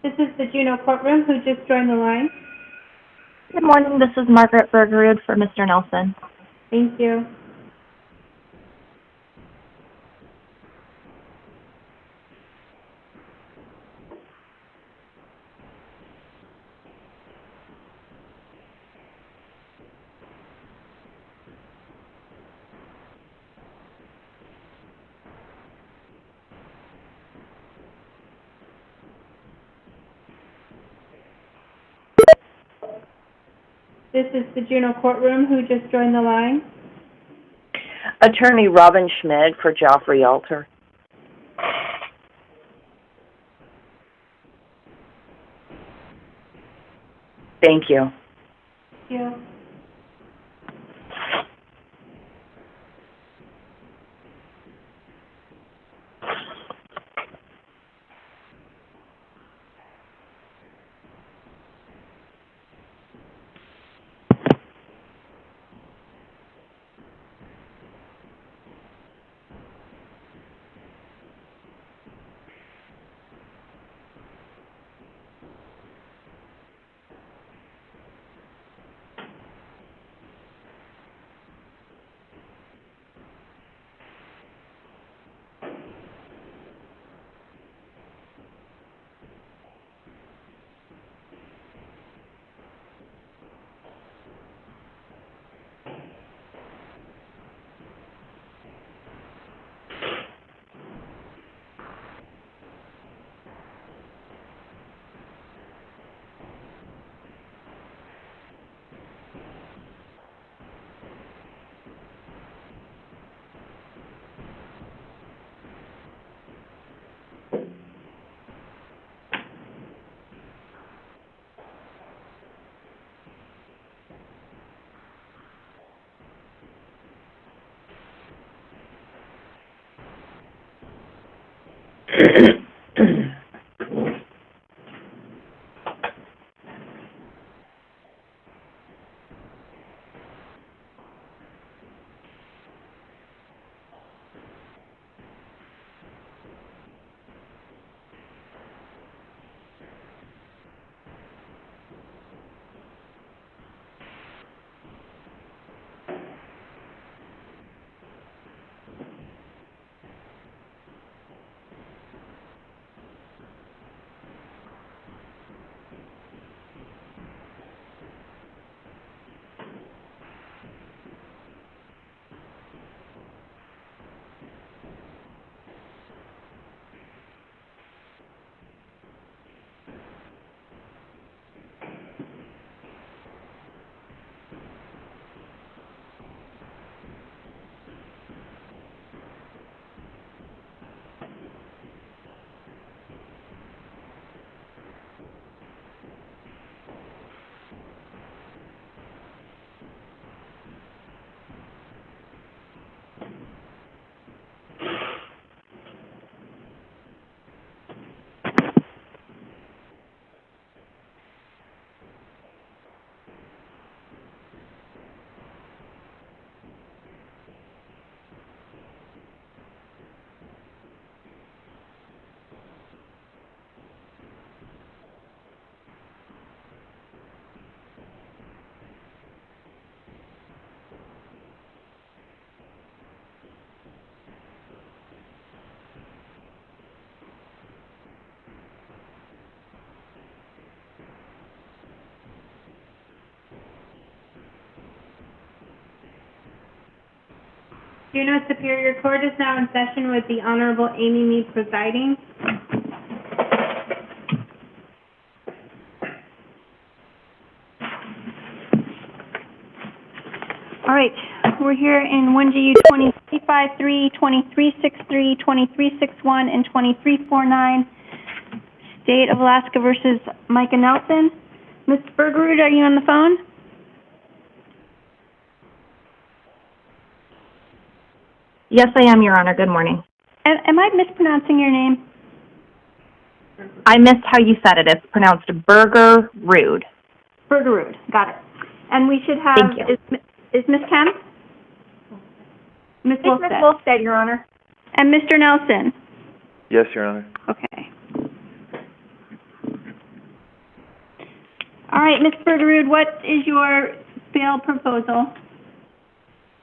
This is the Juneau courtroom. Who just joined the line? Good morning. This is Margaret Bergerud for Mr. Nelson. Thank you. This is the Juneau courtroom. Who just joined the line? Attorney Robin Schmid for Geoffrey Alter. Thank you. Thank you. Juneau Superior Court is now in session with the Honorable Amy Mead presiding. All right, we're here in 1GU 2353, 2363, 2361, and 2349, State of Alaska versus Micah Nelson. Ms. Bergerud, are you on the phone? Yes, I am, Your Honor. Good morning. Am I mispronouncing your name? I missed how you said it. It's pronounced Bergerud. Bergerud, got it. And we should have, Thank you. Is Ms. Kemp? Ms. It's Ms. Wolfstead, Your Honor. And Mr. Nelson? Yes, Your Honor. Okay. All right, Ms. Bergerud, what is your bail proposal?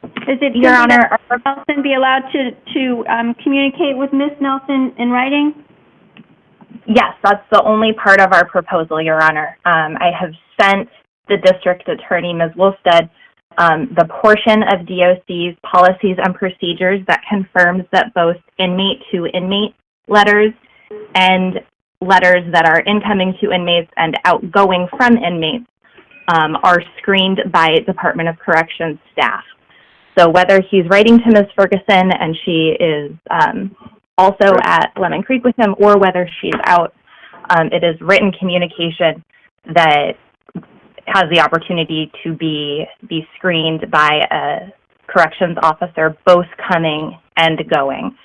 Is it Your Honor, that Nelson be allowed to communicate with Ms. Nelson in writing? yes, that's the only part of our proposal, Your Honor. I have sent the district attorney, Ms. Wolfstead, the portion of DOC's policies and procedures that confirms that both inmate-to-inmate letters and letters that are incoming to inmates and outgoing from inmates are screened by Department of Corrections staff. So whether he's writing to Ms. Ferguson and she is also at Lemon Creek with him, or whether she's out, it is written communication that has the opportunity to be screened by a corrections officer, both coming and going.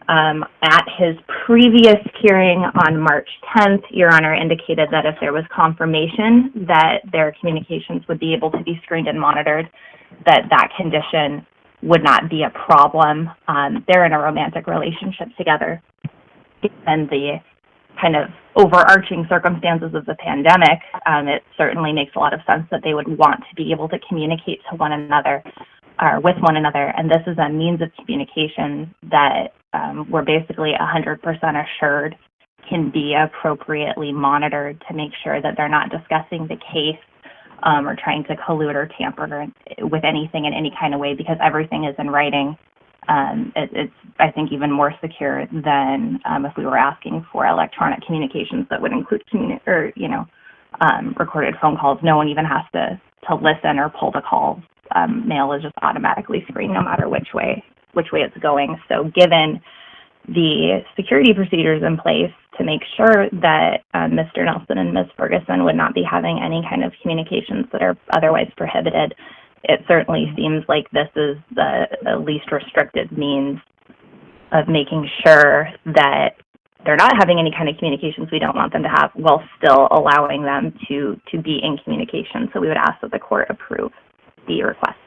At his previous hearing on March 10th, Your Honor indicated that if there was confirmation that their communications would be able to be screened and monitored, that condition would not be a problem. They're in a romantic relationship together, and the kind of overarching circumstances of the pandemic, it certainly makes a lot of sense that they would want to be able to communicate to one another, or with one another, and this is a means of communication that we're basically 100% assured can be appropriately monitored to make sure that they're not discussing the case or trying to collude or tamper with anything in any kind of way, because everything is in writing. It's, I think, even more secure than if we were asking for electronic communications that would include recorded phone calls. No one even has to listen or pull the call. Mail is just automatically screened no matter which way it's going. So given the security procedures in place to make sure that Mr. Nelson and Ms. Ferguson would not be having any kind of communications that are otherwise prohibited, it certainly seems like this is the least restrictive means of making sure that they're not having any kind of communications we don't want them to have, while still allowing them to be in communication. So we would ask that the court approve the request.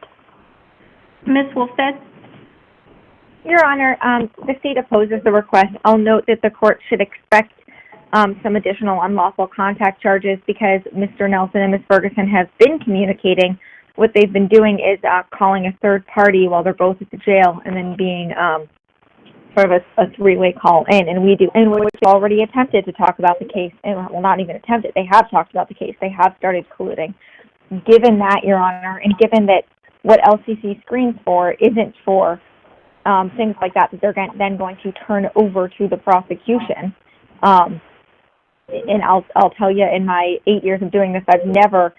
Ms. Wolfstead? Your Honor, the state opposes the request. I'll note that the court should expect some additional unlawful contact charges because Mr. Nelson and Ms. Ferguson have been communicating. What they've been doing is calling a third party while they're both at the jail, and then being sort of a three-way call in. And we've already attempted to talk about the case, and well, not even attempted. They have talked about the case. They have started colluding. Given that, Your Honor, and given that what LCC screens for isn't for things like that they're then going to turn over to the prosecution. And I'll tell you, in my 8 years of doing this, I've never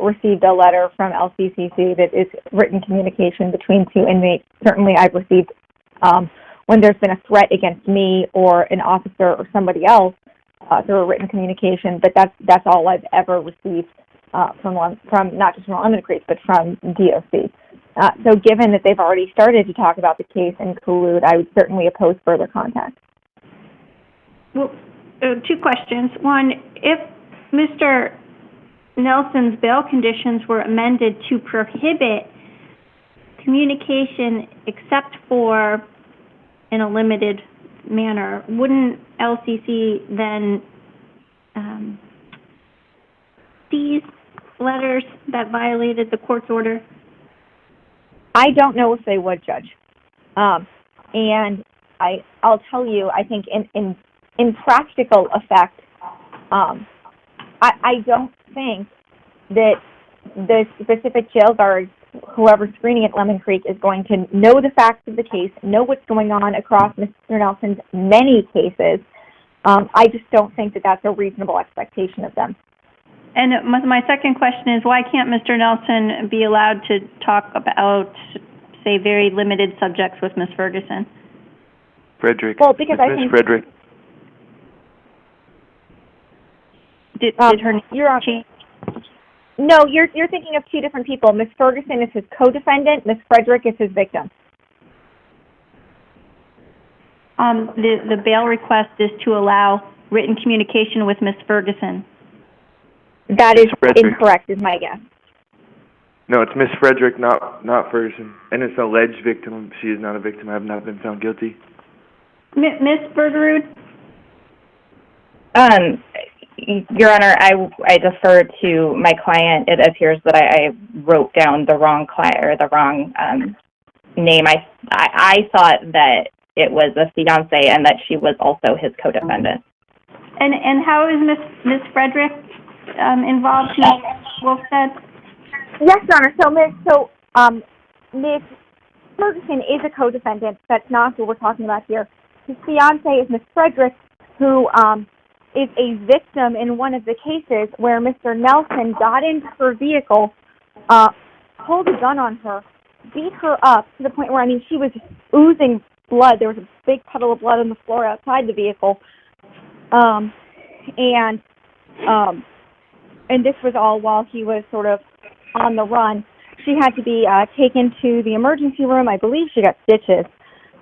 received a letter from LCCC that is written communication between two inmates. Certainly I've received when there's been a threat against me or an officer or somebody else through a written communication, but that's all I've ever received from not just from Lemon Creek, but from DOC. So given that they've already started to talk about the case and collude, I would certainly oppose further contact. Well, two questions. One, if Mr. Nelson's bail conditions were amended to prohibit communication except for in a limited manner, wouldn't LCC then seize letters that violated the court's order? I don't know if they would, Judge. And I'll tell you, I think in practical effect, I don't think that the specific jail guards, whoever's screening at Lemon Creek, is going to know the facts of the case, know what's going on across Mr. Nelson's many cases. I just don't think that that's a reasonable expectation of them. And my second question is, why can't Mr. Nelson be allowed to talk about, say, very limited subjects with Ms. Ferguson? Frederick. Well, because I think Frederick. Did her name change? No, you're thinking of two different people. Ms. Ferguson is his co-defendant. Ms. Frederick is his victim. The bail request is to allow written communication with Ms. Ferguson. That is incorrect, is my guess. No, it's Miss Frederick, not Ferguson. And it's an alleged victim. She is not a victim. I have not been found guilty. Ms. Bergerud? Your Honor, I defer to my client. It appears that I wrote down the wrong client or the wrong name. I thought that it was a fiance and that she was also his co-defendant. And how is Miss Frederick involved, Ms. Wolfstead? Yes, Your Honor. Ms. Ferguson is a co-defendant. That's not who we're talking about here. His fiance is Miss Frederick, who is a victim in one of the cases where Mr. Nelson got into her vehicle, pulled a gun on her, beat her up to the point where, she was oozing blood. There was a big puddle of blood on the floor outside the vehicle. And this was all while he was sort of on the run. She had to be taken to the emergency room. I believe she got stitches.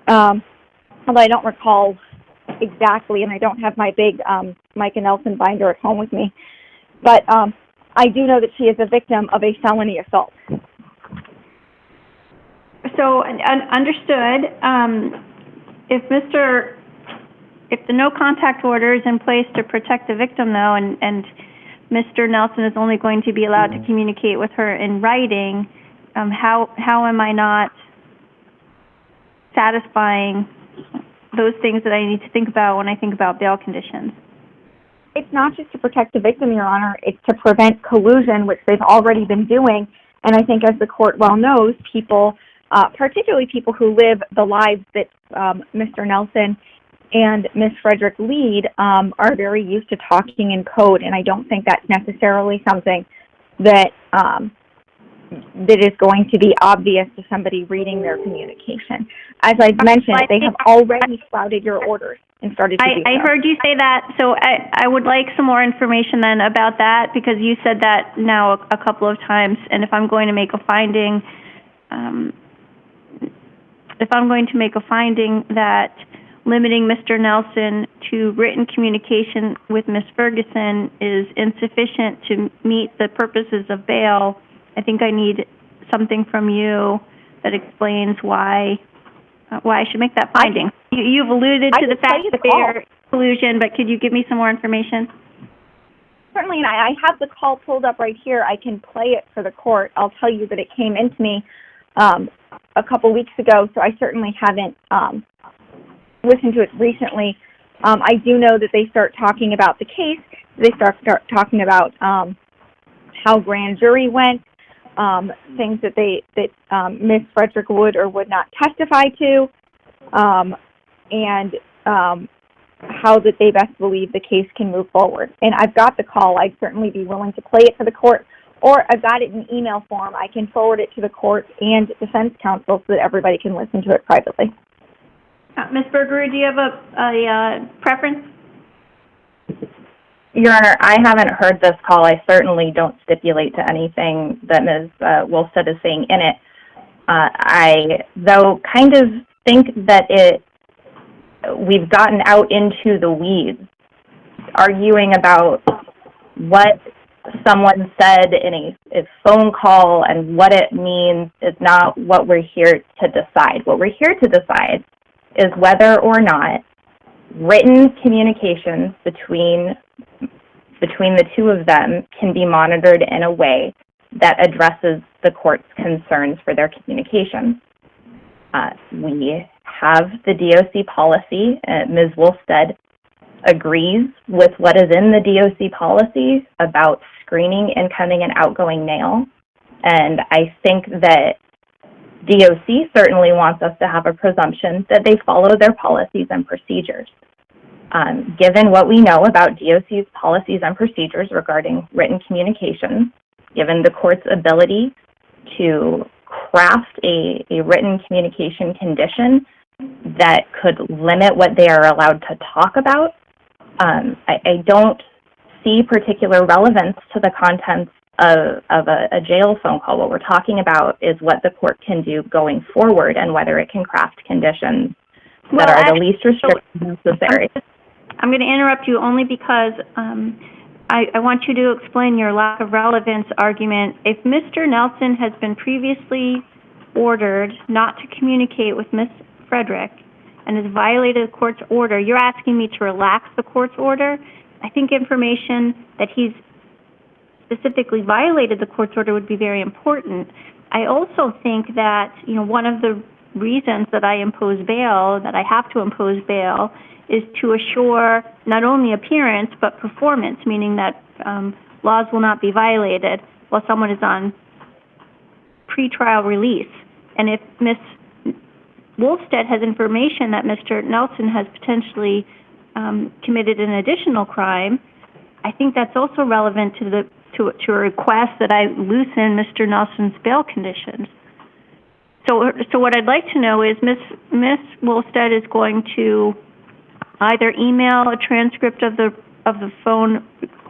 Although I don't recall exactly, and I don't have my big Micah Nelson binder at home with me. But I do know that she is a victim of a felony assault. So, understood. If the no contact order is in place to protect the victim, though, and Mr. Nelson is only going to be allowed to communicate with her in writing, how am I not satisfying those things that I need to think about when I think about bail conditions? It's not just to protect the victim, Your Honor. It's to prevent collusion, which they've already been doing. And I think, as the court well knows, people, particularly people who live the lives that Mr. Nelson and Ms. Frederick lead, are very used to talking in code. And I don't think that's necessarily something that that is going to be obvious to somebody reading their communication. As I've mentioned, they have already flouted your orders and started to do so. I heard you say that, so I would like some more information then about that, because you said that now a couple of times, and if I'm going to make a finding, that limiting Mr. Nelson to written communication with Ms. Ferguson is insufficient to meet the purposes of bail, I think I need something from you that explains why I should make that finding. You've alluded to the fact that they're collusion, but could you give me some more information? Certainly, and I have the call pulled up right here. I can play it for the court. I'll tell you that it came into me a couple weeks ago, so I certainly haven't listened to it recently. I do know that they start talking about the case. They start talking about how grand jury went, things that Ms. Frederick would or would not testify to, and how that they best believe the case can move forward. And I've got the call. I'd certainly be willing to play it for the court, or I've got it in email form. I can forward it to the court and defense counsel so that everybody can listen to it privately. Ms. Berger, do you have a preference? Your Honor, I haven't heard this call. I certainly don't stipulate to anything that Ms. Wolfstead is saying in it. I, though, kind of think that we've gotten out into the weeds, arguing about what someone said in a phone call and what it means is not what we're here to decide. What we're here to decide is whether or not written communications between the two of them can be monitored in a way that addresses the court's concerns for their communication. We have the DOC policy. Ms. Wolfstead agrees with what is in the DOC policy about screening incoming and outgoing mail. And I think that DOC certainly wants us to have a presumption that they follow their policies and procedures. Given what we know about DOC's policies and procedures regarding written communications, given the court's ability to craft a written communication condition that could limit what they are allowed to talk about, I don't see particular relevance to the contents of a jail phone call. What we're talking about is what the court can do going forward and whether it can craft conditions that are the least restrictive necessary. I'm going to interrupt you only because I want you to explain your lack of relevance argument. If Mr. Nelson has been previously ordered not to communicate with Ms. Frederick and has violated the court's order, you're asking me to relax the court's order? I think information that he's specifically violated the court's order would be very important. I also think that, you know, one of the reasons that I impose bail, that I have to impose bail, is to assure not only appearance but performance, meaning that laws will not be violated while someone is on pretrial release. And if Ms. Wolfstead has information that Mr. Nelson has potentially committed an additional crime, I think that's also relevant to a request that I loosen Mr. Nelson's bail conditions. So what I'd like to know is Ms. Wolfstead is going to either email a transcript of the phone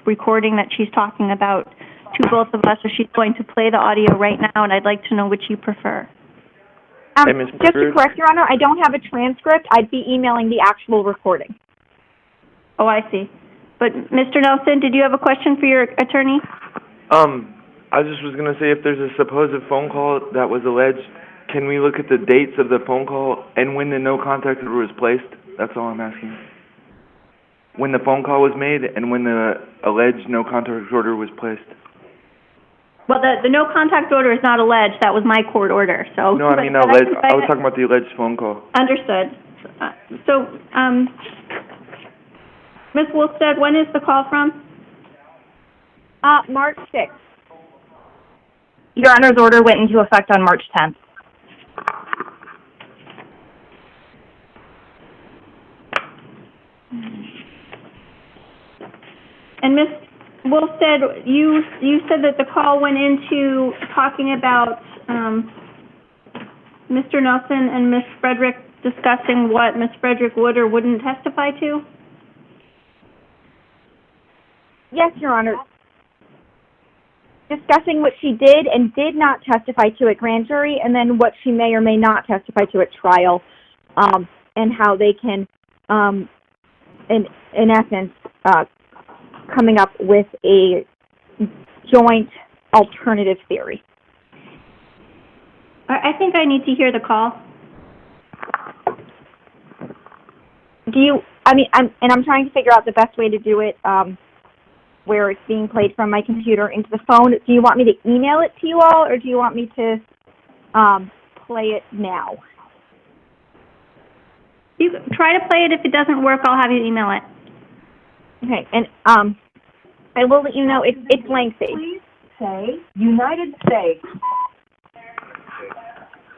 recording that she's talking about to both of us, or she's going to play the audio right now, and I'd like to know which you prefer. Just to correct, Your Honor, I don't have a transcript. I'd be emailing the actual recording. Oh, I see. But Mr. Nelson, did you have a question for your attorney? I just was going to say, if there's a supposed phone call that was alleged, can we look at the dates of the phone call and when the no contact order was placed? That's all I'm asking. When the phone call was made and when the alleged no contact order was placed. Well, the no contact order is not alleged. That was my court order. So no, I mean alleged. I was talking about the alleged phone call. Understood. Ms. Wolfstead, when is the call from? March 6th. Your Honor's order went into effect on March 10th. And Ms. Wolfstead, you said that the call went into talking about Mr. Nelson and Ms. Frederick discussing what Ms. Frederick would or wouldn't testify to? Yes, Your Honor. Discussing what she did and did not testify to at grand jury, and then what she may or may not testify to at trial, and how they can, in essence, coming up with a joint alternative theory. I think I need to hear the call. I'm trying to figure out the best way to do it, where it's being played from my computer into the phone. Do you want me to email it to you all, or do you want me to play it now? You try to play it. If it doesn't work, I'll have you email it. Okay, and I will let you know it's lengthy. Please say United States.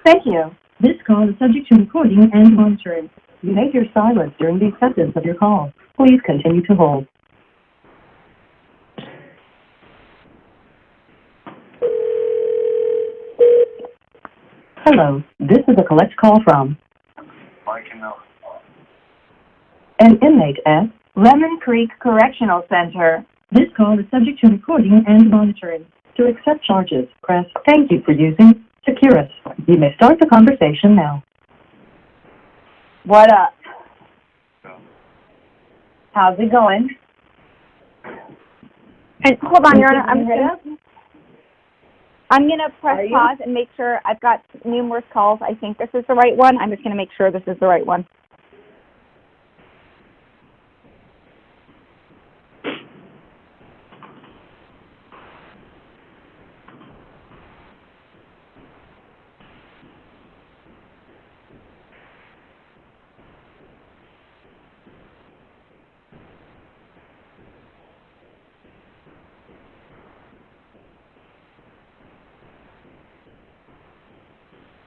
Thank you. This call is subject to recording and monitoring. You may hear silence during the acceptance of your call. Please continue to hold. Hello, this is a collect call from Micah. an inmate at Lemon Creek Correctional Center. This call is subject to recording and monitoring. To accept charges, press thank you for using Securus. You may start the conversation now. What up? How's it going? And hold on, Your Honor, I'm gonna press pause and make sure. I've got numerous calls. I think this is the right one. I'm just gonna make sure this is the right one.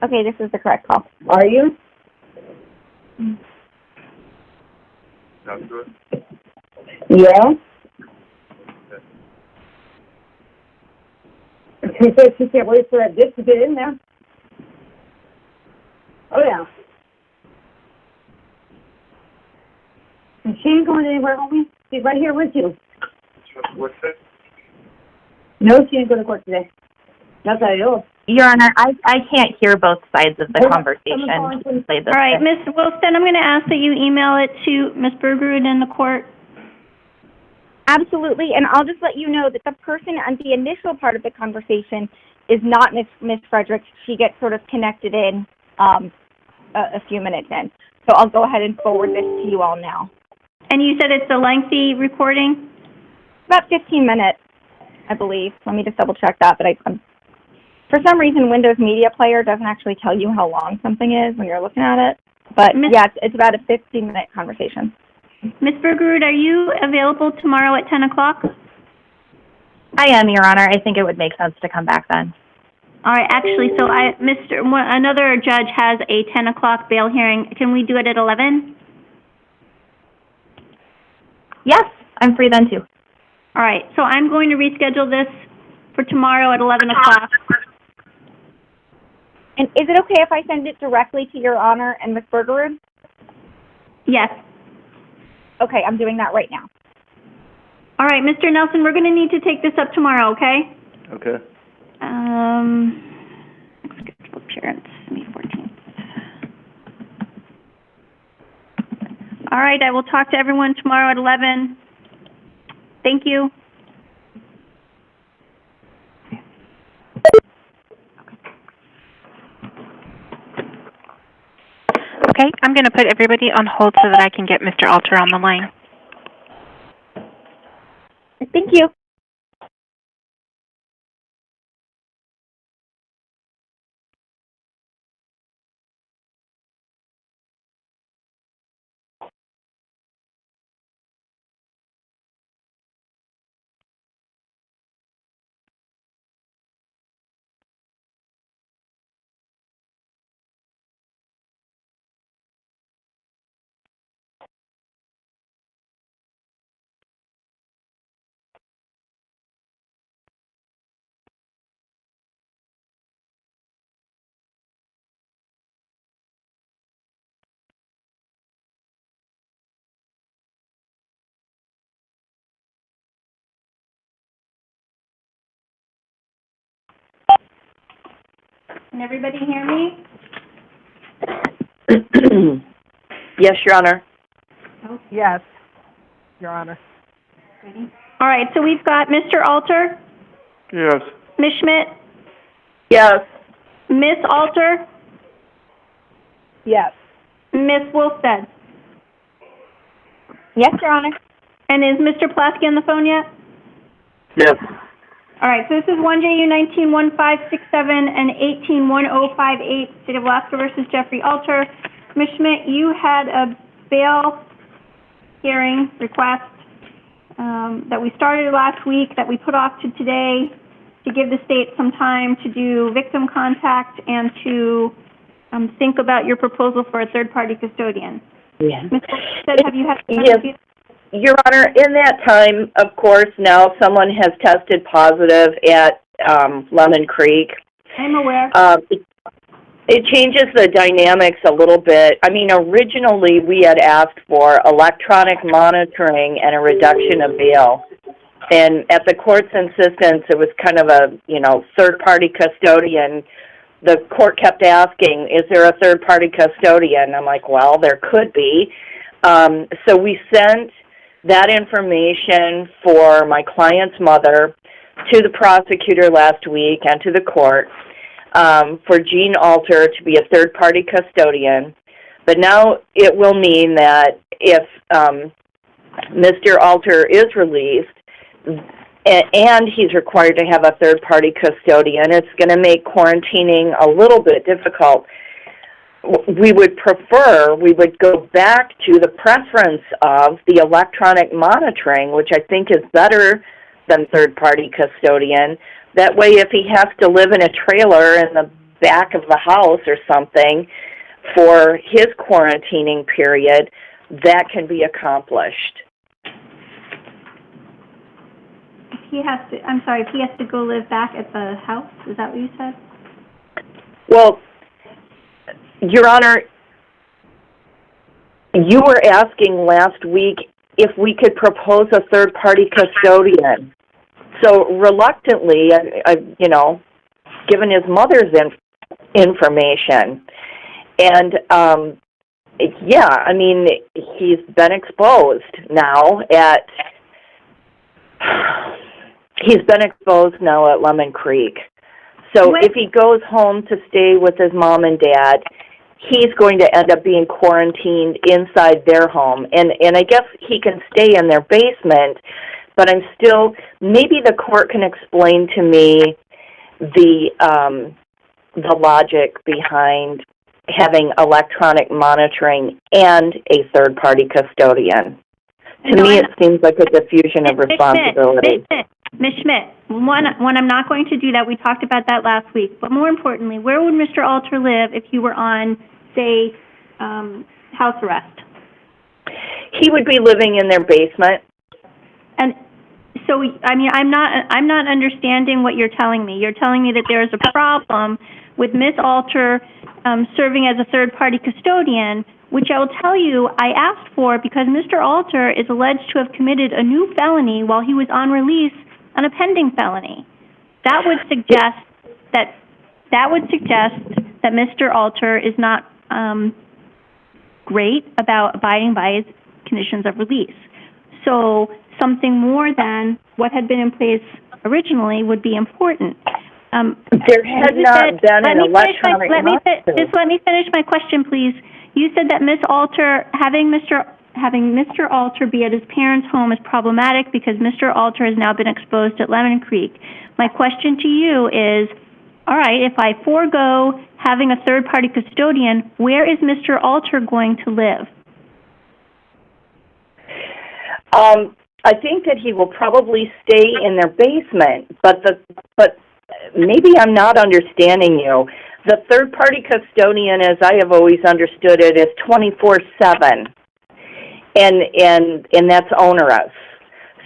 Okay, this is the correct call. Are you? Sounds good. Yeah. She said she can't wait for that dick to get in there. Oh, yeah. And she ain't going anywhere, homie. She's right here with you. What's that? No, she ain't going to court today. Not that I know. Your Honor, I can't hear both sides of the conversation. All right, Ms. Wilson, I'm going to ask that you email it to Ms. Bergerud in the court. Absolutely, and I'll just let you know that the person on the initial part of the conversation is not Ms. Frederick. She gets sort of connected in a few minutes in. So I'll go ahead and forward this to you all now. And you said it's a lengthy recording? About 15 minutes, I believe. Let me just double check that, but for some reason, Windows Media Player doesn't actually tell you how long something is when you're looking at it. But yeah, it's about a 15-minute conversation. Ms. Bergerud, are you available tomorrow at 10 o'clock? I am, Your Honor. I think it would make sense to come back then. All right, actually, so another judge has a 10 o'clock bail hearing. Can we do it at 11? Yes, I'm free then too. All right, so I'm going to reschedule this for tomorrow at 11 o'clock. And is it okay if I send it directly to Your Honor and Ms. Bergerud? Yes. Okay, I'm doing that right now. All right, Mr. Nelson, we're going to need to take this up tomorrow, okay? Okay. Scheduled appearance, May 14th. All right, I will talk to everyone tomorrow at 11. Thank you. Okay, I'm going to put everybody on hold so that I can get Mr. Alter on the line. Thank you. Can everybody hear me? Yes, Your Honor. Oh. Yes, Your Honor. Ready? All right, so we've got Mr. Alter, Yes. Ms. Schmidt, Yes. Ms. Alter, Yes. Ms. Wolfstead. Yes, Your Honor. And is Mr. Pulaski on the phone yet? Yes. All right, so this is 1JU 191567 and 181058, State of Alaska versus Geoffrey Alter. Ms. Schmidt, you had a bail hearing request that we started last week that we put off to today to give the state some time to do victim contact and to think about your proposal for a third-party custodian. Yeah. Ms. Wolfstead, have you had Yes. Your Honor, in that time, of course, now someone has tested positive at Lemon Creek. I'm aware. It changes the dynamics a little bit. I mean, originally we had asked for electronic monitoring and a reduction of bail. And at the court's insistence, it was kind of a, third-party custodian. The court kept asking, is there a third-party custodian? I'm like, well, there could be. So we sent that information for my client's mother to the prosecutor last week and to the court for Gene Alter to be a third-party custodian. But now it will mean that if Mr. Alter is released and he's required to have a third-party custodian, it's going to make quarantining a little bit difficult. We would go back to the preference of the electronic monitoring, which I think is better than third-party custodian. That way, if he has to live in a trailer in the back of the house or something for his quarantining period, that can be accomplished. If he has to go live back at the house, is that what you said? Well, Your Honor, you were asking last week if we could propose a third-party custodian. So reluctantly, I've given his mother's information. And, he's been exposed now at Lemon Creek. So if he goes home to stay with his mom and dad, he's going to end up being quarantined inside their home. And I guess he can stay in their basement, but I'm still, maybe the court can explain to me the logic behind having electronic monitoring and a third-party custodian. To me, it seems like a diffusion of responsibility. Ms. Schmidt, one, I'm not going to do that. We talked about that last week. But more importantly, where would Mr. Alter live if you were on, say, house arrest? He would be living in their basement. And so, I mean, I'm not understanding what you're telling me. You're telling me that there is a problem with Ms. Alter serving as a third-party custodian, which I will tell you I asked for because Mr. Alter is alleged to have committed a new felony while he was on release on a pending felony. That would suggest that Mr. Alter is not great about abiding by his conditions of release. So something more than what had been in place originally would be important. There has not been an electronic monitoring. Just let me finish my question, please. You said that Ms. Alter, having Mr. Alter be at his parents' home is problematic because Mr. Alter has now been exposed at Lemon Creek. My question to you is, all right, if I forego having a third-party custodian, where is Mr. Alter going to live? I think that he will probably stay in their basement, but maybe I'm not understanding you. The third-party custodian, as I have always understood it, is 24/7, and that's onerous.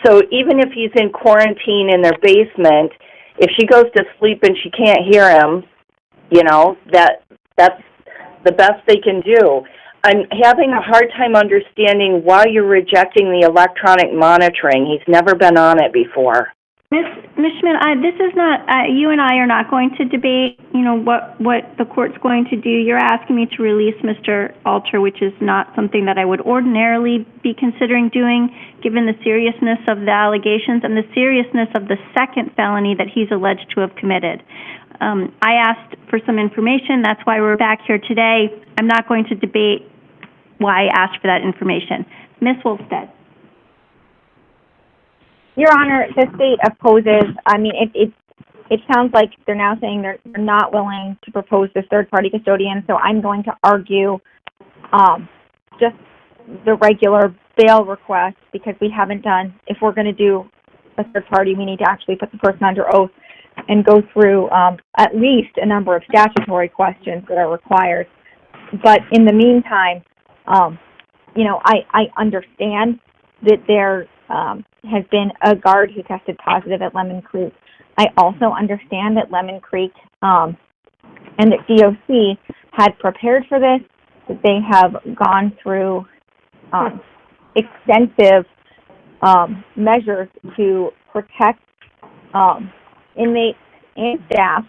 So even if he's in quarantine in their basement, if she goes to sleep and she can't hear him, you know, that's the best they can do. I'm having a hard time understanding why you're rejecting the electronic monitoring. He's never been on it before. Ms. Schmidt, this is not, you and I are not going to debate, you know, what the court's going to do. You're asking me to release Mr. Alter, which is not something that I would ordinarily be considering doing, given the seriousness of the allegations and the seriousness of the second felony that he's alleged to have committed. I asked for some information. That's why we're back here today. I'm not going to debate why I asked for that information. Ms. Wolfstead. Your Honor, the state opposes, I mean, it sounds like they're now saying they're not willing to propose this third-party custodian, so I'm going to argue just the regular bail request because we haven't done, if we're going to do a third party, we need to actually put the person under oath and go through at least a number of statutory questions that are required. But in the meantime, you know, I understand that there has been a guard who tested positive at Lemon Creek. I also understand that Lemon Creek and that DOC had prepared for this, that they have gone through extensive measures to protect inmates and staff,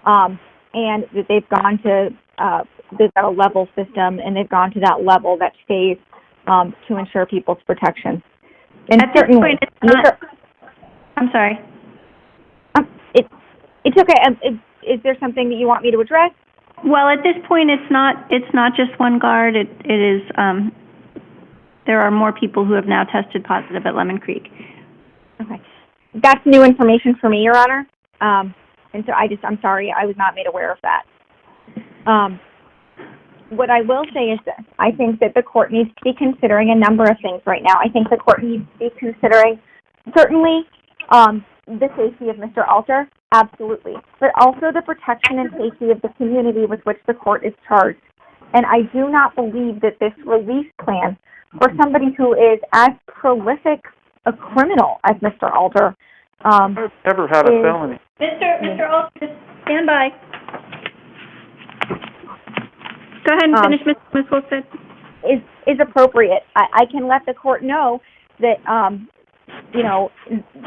and that they've gone to, they've got a level system, and they've gone to that level that stays to ensure people's protection. And at this point, it's not, I'm sorry. It's okay. Is there something that you want me to address? Well, at this point, it's not just one guard. It is, there are more people who have now tested positive at Lemon Creek. Okay. That's new information for me, Your Honor. And so I'm sorry, I was not made aware of that. What I will say is this. I think that the court needs to be considering a number of things right now. I think the court needs to be considering certainly the safety of Mr. Alter, absolutely, but also the protection and safety of the community with which the court is charged. And I do not believe that this release plan for somebody who is as prolific a criminal as Mr. Alter I've never had a felony. Mr. Alter, stand by. Go ahead and finish, Ms. Wolfstead. Is appropriate. I can let the court know that, you know,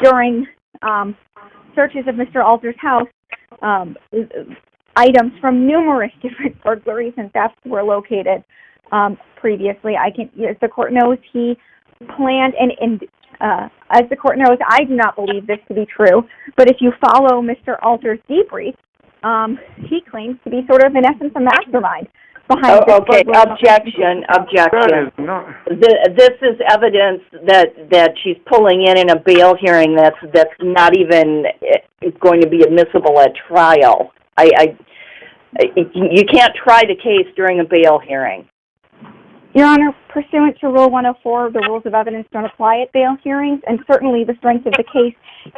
during searches of Mr. Alter's house, items from numerous different burglaries and thefts were located previously. As the court knows, he planned, and as the court knows, I do not believe this to be true, but if you follow Mr. Alter's debrief, he claims to be sort of, in essence, a mastermind behind this Okay, objection. That is not. This is evidence that she's pulling in a bail hearing that's not even going to be admissible at trial. You can't try the case during a bail hearing. Your Honor, pursuant to Rule 104, the rules of evidence don't apply at bail hearings, and certainly the strength of the case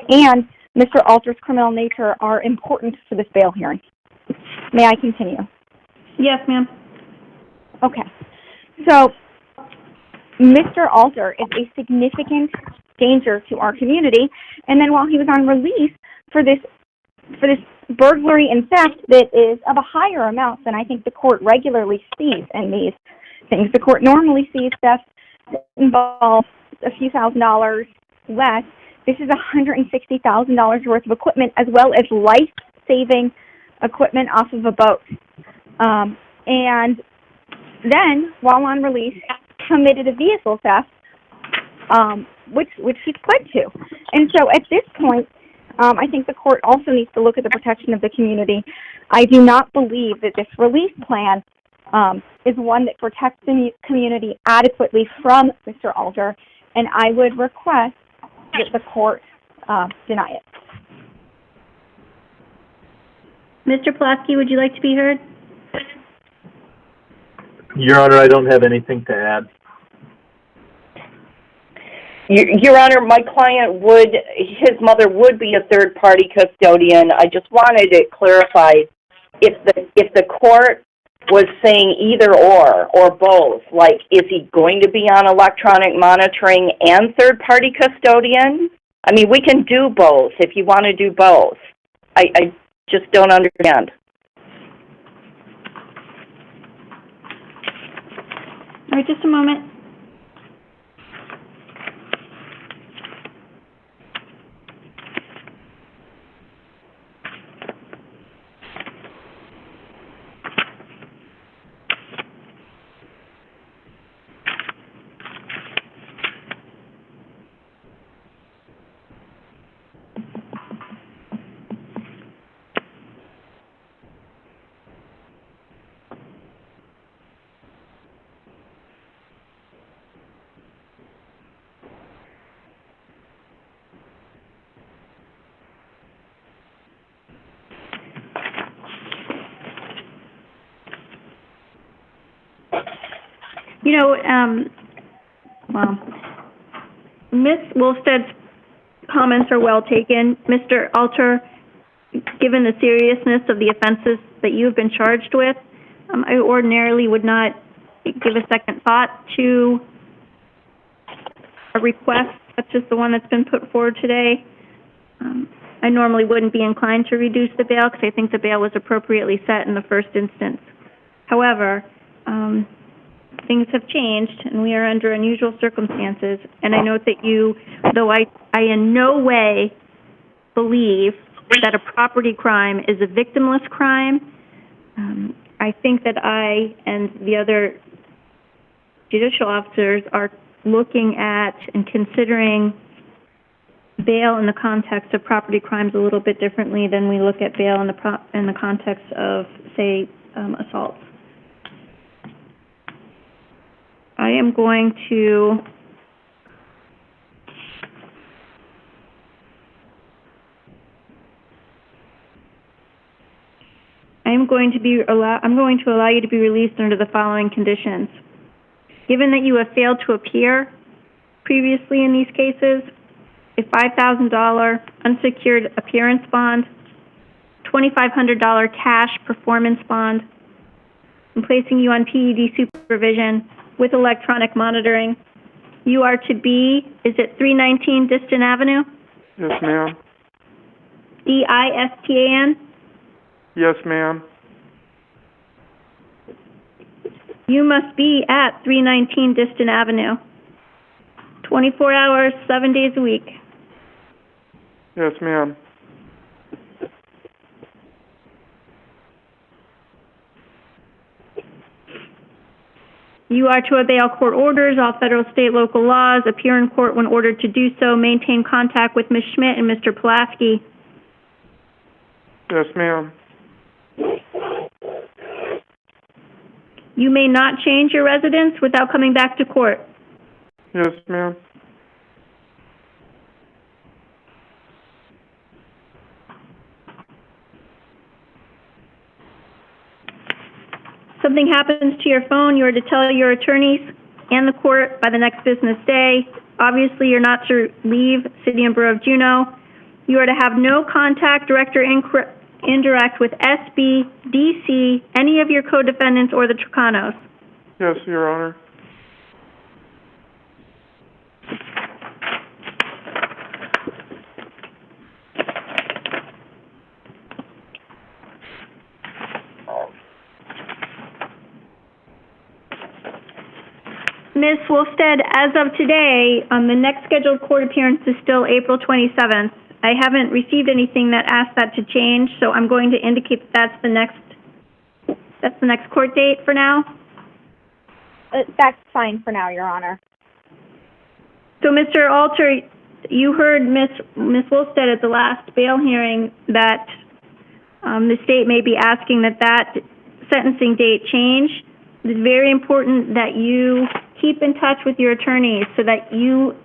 and Mr. Alter's criminal nature are important for this bail hearing. May I continue? Yes, ma'am. Okay. So, Mr. Alter is a significant danger to our community, and then while he was on release for this burglary and theft that is of a higher amount than I think the court regularly sees in these things. The court normally sees theft that involves a few $1,000s less. This is $160,000 worth of equipment as well as life-saving equipment off of a boat. And then, while on release, committed a vehicle theft, which he pled to. And so at this point, I think the court also needs to look at the protection of the community. I do not believe that this release plan is one that protects the community adequately from Mr. Alter, and I would request that the court deny it. Mr. Pulaski, would you like to be heard? Your Honor, I don't have anything to add. Your Honor, my client his mother would be a third-party custodian. I just wanted it clarified if the court was saying either or both, like, is he going to be on electronic monitoring and third-party custodian? I mean, we can do both if you want to do both. I just don't understand. All right, just a moment. You know, well, Ms. Wolsted's comments are well taken. Mr. Alter, given the seriousness of the offenses that you have been charged with, I ordinarily would not give a second thought to a request such as the one that's been put forward today. I normally wouldn't be inclined to reduce the bail because I think the bail was appropriately set in the first instance. However, things have changed and we are under unusual circumstances, and I note that you, though I in no way believe that a property crime is a victimless crime, I think that I and the other judicial officers are looking at and considering bail in the context of property crimes a little bit differently than we look at bail in the context of, say, assaults. I am going to I'm going to allow you to be released under the following conditions. Given that you have failed to appear previously in these cases, a $5,000 unsecured appearance bond, $2,500 cash performance bond, and placing you on PED supervision with electronic monitoring. You are to be, is it 319 Diston Avenue? Yes, ma'am. D-I-S-T-A-N? Yes, ma'am. You must be at 319 Diston Avenue, 24 hours, 7 days a week. Yes, ma'am. You are to obey all court orders, all federal, state, local laws, appear in court when ordered to do so, maintain contact with Ms. Schmidt and Mr. Pulaski. Yes, ma'am. You may not change your residence without coming back to court. Yes, ma'am. Something happens to your phone, you are to tell your attorneys and the court by the next business day. Obviously, you're not to leave City and Borough of Juneau. You are to have no contact, direct or indirect, with SB, DC, any of your co-defendants, or the Tricanos. Yes, Your Honor. Ms. Wolfstead, as of today, the next scheduled court appearance is still April 27th. I haven't received anything that asks that to change, so I'm going to indicate that that's the next court date for now. That's fine for now, Your Honor. So, Mr. Alter, you heard Ms. Wolfstead at the last bail hearing that the state may be asking that sentencing date change. It's very important that you keep in touch with your attorneys so that you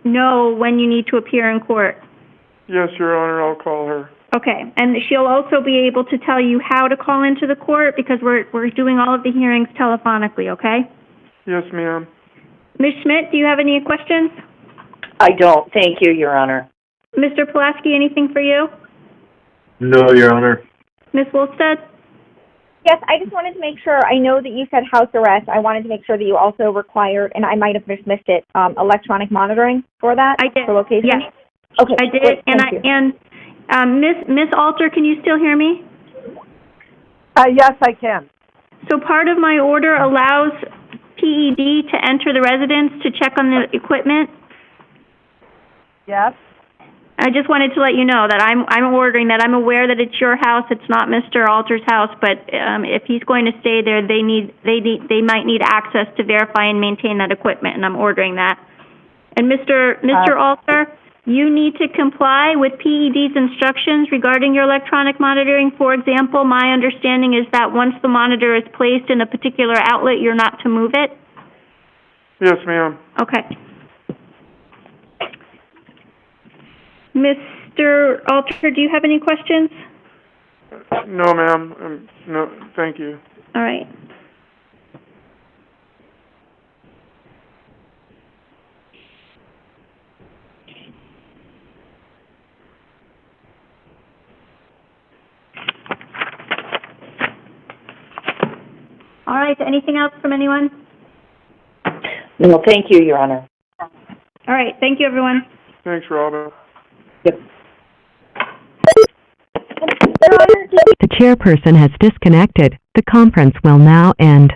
know when you need to appear in court. Yes, Your Honor, I'll call her. Okay, and she'll also be able to tell you how to call into the court because we're doing all of the hearings telephonically, okay? Yes, ma'am. Ms. Schmidt, do you have any questions? I don't. Thank you, Your Honor. Mr. Pulaski, anything for you? No, Your Honor. Ms. Wolfstead? Yes, I just wanted to make sure, I know that you said house arrest. I wanted to make sure that you also required, and I might have just missed it, electronic monitoring for that? I did. For location? Yes. Okay. I did, Great, and Miss Alter, can you still hear me? Yes, I can. So part of my order allows PED to enter the residence to check on the equipment. Yes. I just wanted to let you know that I'm ordering that. I'm aware that it's your house. It's not Mr. Alter's house, but if he's going to stay there, they might need access to verify and maintain that equipment, and I'm ordering that. And Mr. Alter, you need to comply with PED's instructions regarding your electronic monitoring. For example, my understanding is that once the monitor is placed in a particular outlet, you're not to move it. Yes, ma'am. Okay. Mr. Alter, do you have any questions? No, ma'am. No, thank you. All right. All right, anything else from anyone? No, thank you, Your Honor. All right, thank you, everyone. Thanks, Robin. Yep. The chairperson has disconnected. The conference will now end.